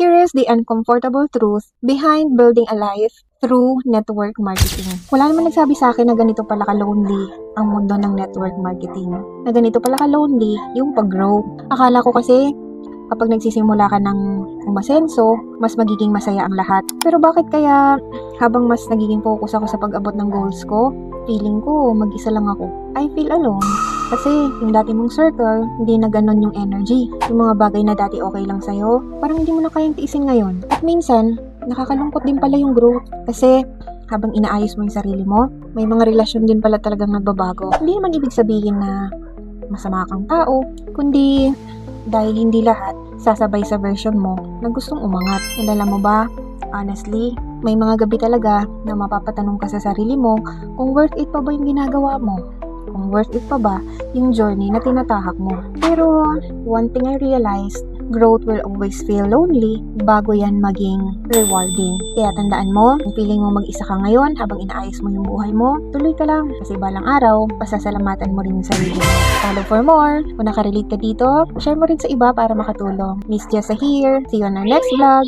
Here is the uncomfortable truth behind building a life through network marketing. Wala naman nagsabi sa akin na ganito pala ka-lonely ang mundo ng network marketing. Na ganito pala ka-lonely yung pag-grow. Akala ko kasi kapag nagsisimula ka ng umasenso, mas magiging masaya ang lahat. Pero bakit kaya habang mas nagiging focus ako sa pag-abot ng goals ko, feeling ko mag-isa lang ako. I feel alone. Kasi yung dati mong circle, hindi na ganon yung energy. Yung mga bagay na dati okay lang sa'yo, parang hindi mo na kayang tiisin ngayon. At minsan, nakakalungkot din pala yung growth. Kasi habang inaayos mo yung sarili mo, may mga relasyon din pala talagang nagbabago. Hindi naman ibig sabihin na masama kang tao, kundi dahil hindi lahat sasabay sa version mo na gustong umangat. And alam mo ba, honestly, may mga gabi talaga na mapapatanong ka sa sarili mo kung worth it pa ba yung ginagawa mo. Kung worth it pa ba yung journey na tinatahak mo. Pero one thing I realized, growth will always feel lonely bago yan maging rewarding. Kaya tandaan mo, kung feeling mo mag-isa ka ngayon habang inaayos mo yung buhay mo, tuloy ka lang. Kasi balang araw, pasasalamatan mo rin yung sarili mo. Follow for more. Kung nakarelate ka dito, share mo rin sa iba para makatulong. Miss Jessa here. See you on our next vlog.